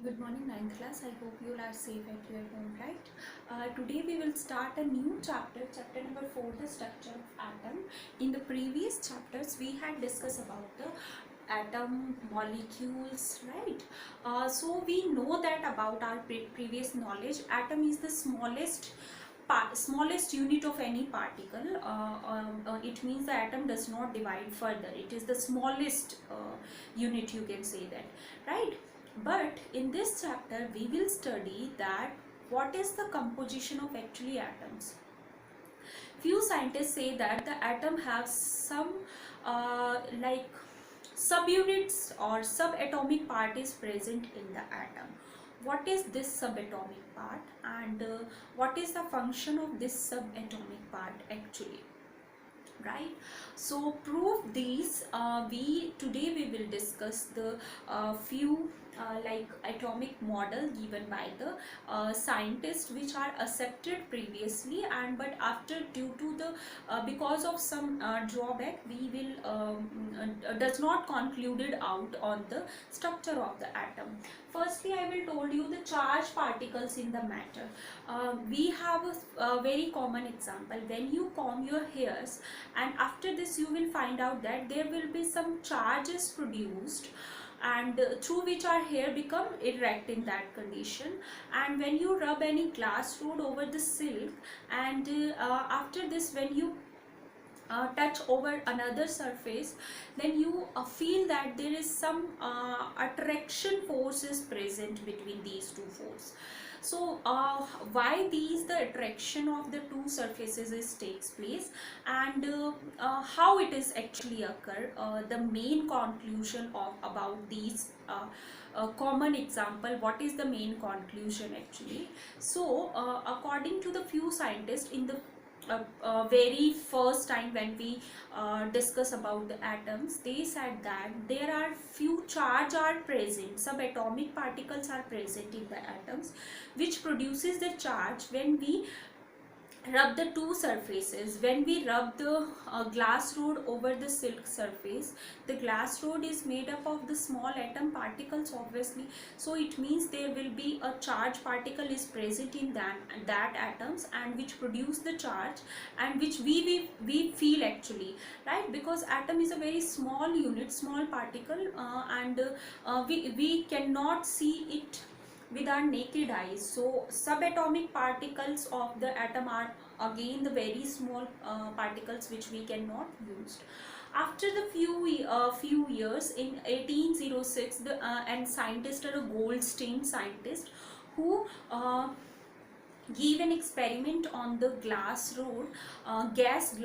Good morning, ninth class. I hope you all are safe at your home, right? Today we will start a new chapter, chapter number 4, the structure of atom. In the previous chapters, we had discussed about the atom, molecules, right? So we know that about our previous knowledge, atom is the smallest unit of any particle. It means the atom does not divide further. It is the smallest unit, you can say that, right? But in this chapter we will study that what is the composition of actually atoms. Few scientists say that the atom has some like subunits or subatomic part is present in the atom. What is this subatomic part, and what is the function of this subatomic part actually, right? So prove these, we today we will discuss the few like atomic model given by the scientists which are accepted previously, and but after due to the because of some drawback we will does not concluded out on the structure of the atom. Firstly, I will told you the charged particles in the matter. We have a very common example. When you comb your hairs, and after this you will find out that there will be some charges produced, and through which our hair become erect in that condition. And when you rub any glass rod over the silk, and after this when you touch over another surface, then you feel that there is some attraction force is present between these two forces. So why these the attraction of the two surfaces is takes place, and how it is actually occur, the main conclusion of about these common example, what is the main conclusion actually. So according to the few scientists, in the very first time when we discuss about the atoms, they said that there are few charge are present, subatomic particles are present in the atoms, which produces the charge when we rub the two surfaces. When we rub the glass rod over the silk surface, the glass rod is made up of the small atom particles obviously, so it means there will be a charge particle is present in that atoms, and which produce the charge, and which we feel actually, right? Because atom is a very small unit, small particle, and we cannot see it with our naked eyes. So subatomic particles of the atom are again the very small particles which we cannot use. After the few years, in 1806, the and scientist, a Goldstein scientist, who gave an experiment on the glass rod, gas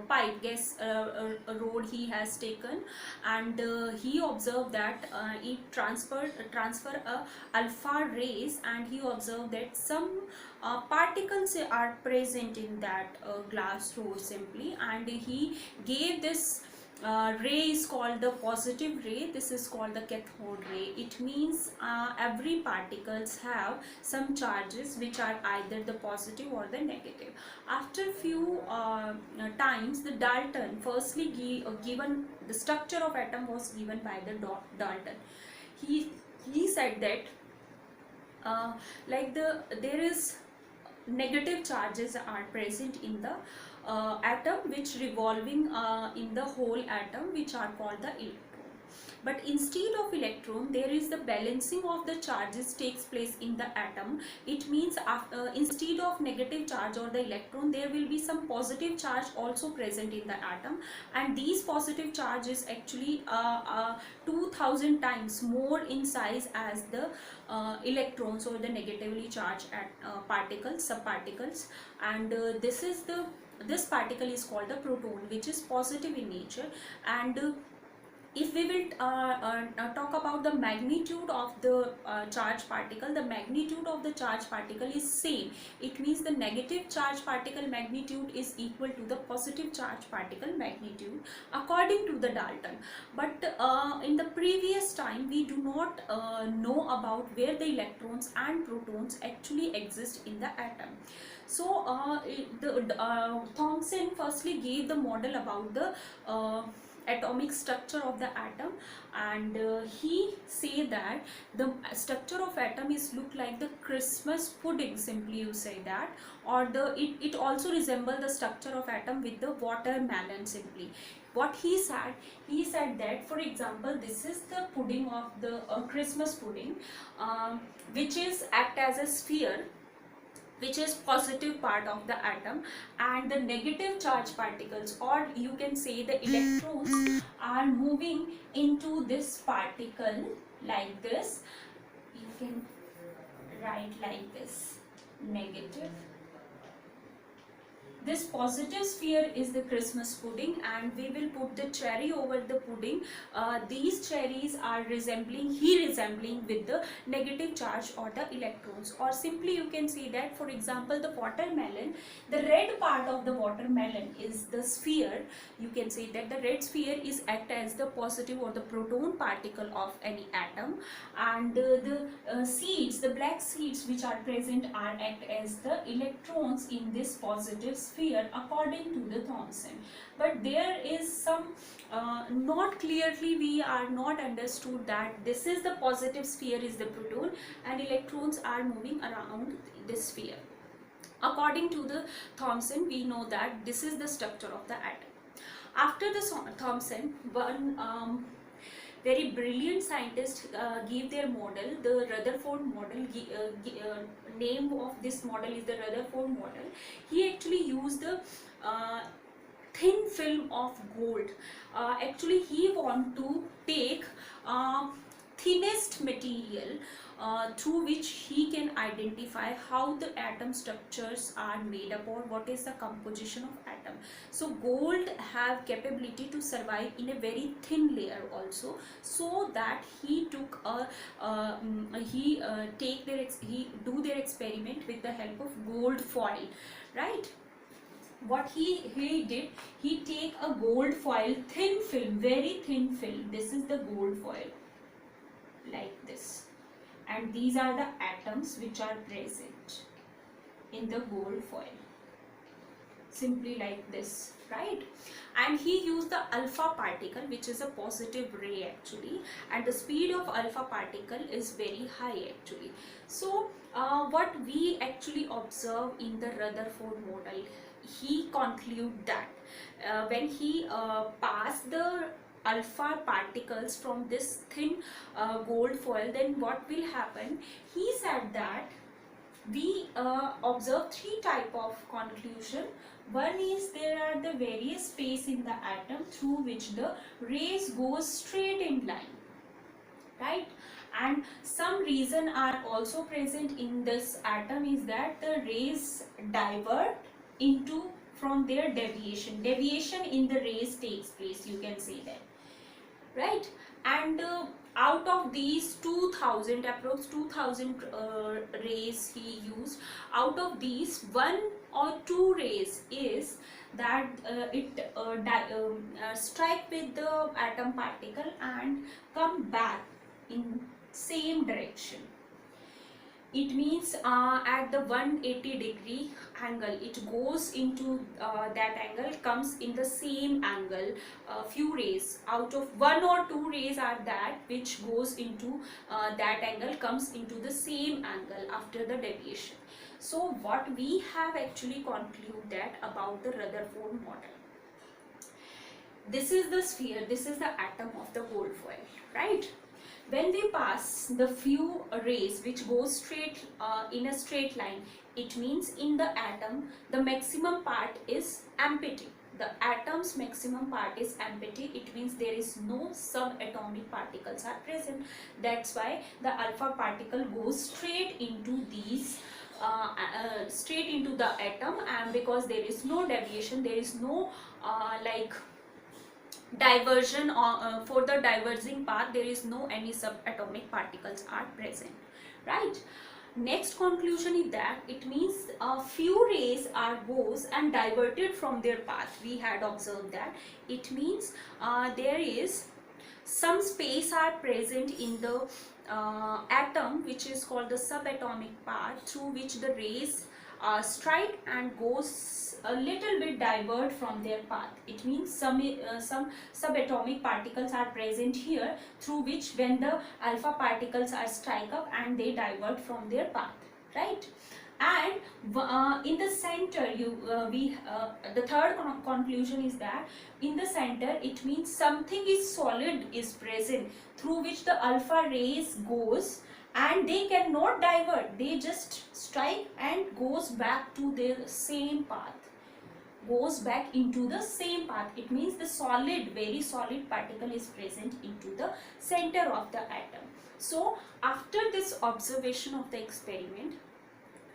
pipe gas road he has taken, and he observed that it transfer alpha rays, and he observed that some particles are present in that glass rod simply, and he gave this ray is called the positive ray. This is called the cathode ray. It means every particles have some charges which are either the positive or the negative. After few times, the Dalton firstly given the structure of atom was given by the Dalton. He said that like there is negative charges are present in the atom which revolving in the whole atom, which are called the electron. But instead of electron, there is the balancing of the charges takes place in the atom. It means after, instead of negative charge or the electron, there will be some positive charge also present in the atom, and these positive charge is actually 2000 times more in size as the electrons or the negatively charged particles, subparticles. And this particle is called the proton, which is positive in nature. And if we will talk about the magnitude of the charged particle, the magnitude of the charged particle is same. It means the negative charged particle magnitude is equal to the positive charged particle magnitude according to the Dalton. But in the previous time, we do not know about where the electrons and protons actually exist in the atom. So Thomson firstly gave the model about the atomic structure of the atom, and he say that the structure of atom is look like the Christmas pudding, simply you say that, or it also resemble the structure of atom with the watermelon. Simply what he said that, for example, this is the pudding of the Christmas pudding, which is act as a sphere, which is positive part of the atom, and the negative charge particles, or you can say the electrons, are moving into this particle like this. You can write like this: negative. This positive sphere is the Christmas pudding, and we will put the cherry over the pudding. These cherries are resembling with the negative charge or the electrons, or simply you can say that, for example, the watermelon, the red part of the watermelon is the sphere. You can say that the red sphere is act as the positive or the proton particle of any atom, and the seeds, the black seeds which are present, are act as the electrons in this positive sphere according to the Thomson. But there is some not clearly, we are not understood that this is the positive sphere is the proton and electrons are moving around this sphere. According to the Thomson, we know that this is the structure of the atom. After the Thomson, one very brilliant scientist gave their model, the Rutherford model. Name of this model is the Rutherford model. He actually used the thin film of gold. Actually, he want to take thinnest material through which he can identify how the atom structures are made up, or what is the composition of atom. So gold have capability to survive in a very thin layer also, so that he took a he do their experiment with the help of gold foil, right? What he did, he take a gold foil, thin film, very thin film. This is the gold foil, like this, and these are the atoms which are present in the gold foil, simply like this, right? And he used the alpha particle, which is a positive ray actually, and the speed of alpha particle is very high actually. So what we actually observe in the Rutherford model, he conclude that when he passed the alpha particles from this thin gold foil, then what will happen? He said that we observe three type of conclusion. One is there are the various space in the atom through which the rays goes straight in line, right? And some reason are also present in this atom is that the rays divert into from their deviation in the rays takes place, you can say that, right? And out of these 2000, approx 2000 rays he used, out of these 1 or 2 rays is that it strike with the atom particle and come back in same direction. It means at the 180-degree angle, it goes into that angle, comes in the same angle. Few rays, out of 1 or 2 rays are that which goes into that angle, comes into the same angle after the deviation. So what we have actually concluded that about the Rutherford model. This is the sphere, this is the atom of the gold foil, right? When we pass the few rays which go straight in a straight line, it means in the atom the maximum part is empty. The atom's maximum part is empty. It means there is no subatomic particles are present. That's why the alpha particle goes straight into these straight into the atom, and because there is no deviation, there is no like diversion for the diverging path, there is no any subatomic particles are present, right? Next conclusion is that it means a few rays are goes and diverted from their path. We had observed that it means there is some space are present in the atom which is called the subatomic part, through which the rays strike and goes a little bit divert from their path. It means some subatomic particles are present here, through which when the alpha particles are strike up and they divert from their path, right? And in the center the third conclusion is that in the center it means something is solid is present, through which the alpha rays goes and they cannot divert, they just strike and goes back to their same path, goes back into the same path. It means the solid, very solid particle is present into the center of the atom. So after this observation of the experiment,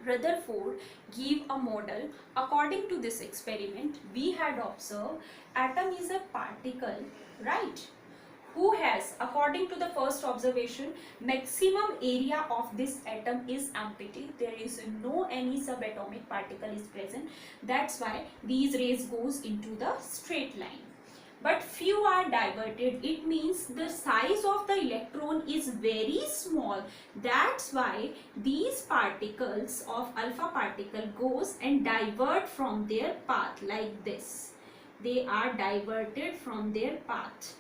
Rutherford gave a model. According to this experiment, we had observed atom is a particle, right, who has, according to the first observation, maximum area of this atom is empty. There is no any subatomic particle is present. That's why these rays goes into the straight line. But few are diverted. It means the size of the electron is very small. That's why these particles of alpha particle goes and divert from their path like this. They are diverted from their path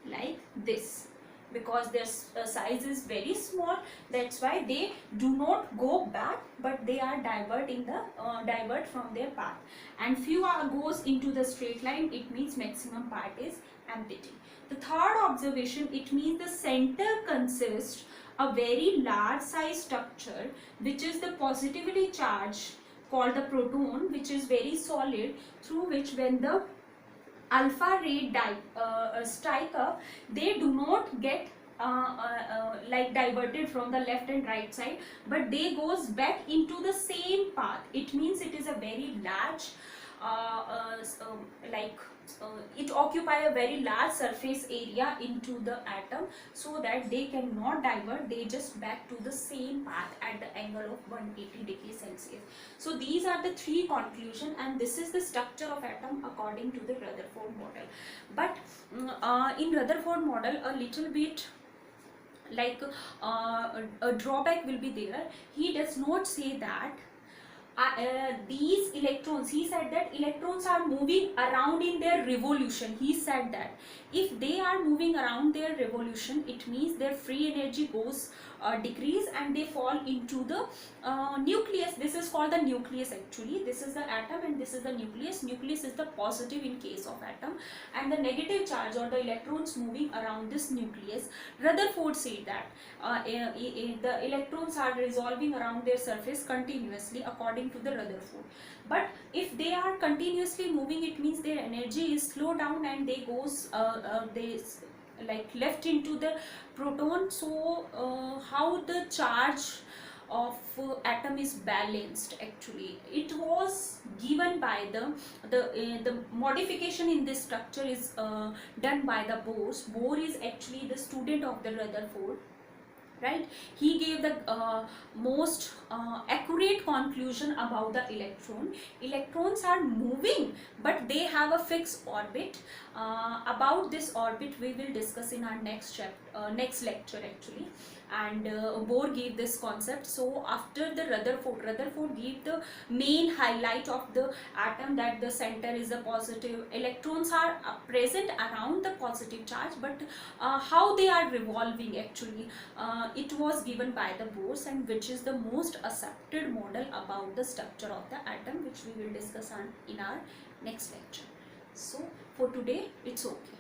like this, because their size is very small. That's why they do not go back, but they are divert from their path. And few goes into the straight line. It means maximum part is empty. The third observation, it means the center consists a very large size structure, which is the positively charged, called the proton, which is very solid, through which when the alpha ray strike up, they do not get like diverted from the left and right side, but they goes back into the same path. It means it is a very large it occupy a very large surface area into the atom, so that they cannot divert, they just back to the same path at the angle of 180 degrees Celsius. So these are the three conclusions, and this is the structure of atom according to the Rutherford model. But in Rutherford model, a little bit like a drawback will be there. He does not say that these electrons, he said that electrons are moving around in their revolution. He said that if they are moving around their revolution, it means their free energy goes decrease and they fall into the nucleus. This is called the nucleus actually. This is the atom and this is the nucleus. Nucleus is the positive in case of atom, and the negative charge or the electrons moving around this nucleus. Rutherford said that the electrons are revolving around their surface continuously according to the Rutherford. But if they are continuously moving, it means their energy is slow down and they goes they like left into the proton. So how the charge of atom is balanced, actually it was given by the modification in this structure is done by the Bohr. Bohr is actually the student of the Rutherford, right? He gave the most accurate conclusion about the electron. Electrons are moving, but they have a fixed orbit. About this orbit we will discuss in our next lecture actually. And Bohr gave this concept. So after the Rutherford gave the main highlight of the atom, that the center is a positive, electrons are present around the positive charge, but how they are revolving actually, it was given by the Bohr, and which is the most accepted model about the structure of the atom, which we will discuss in our next lecture. So for today it's okay.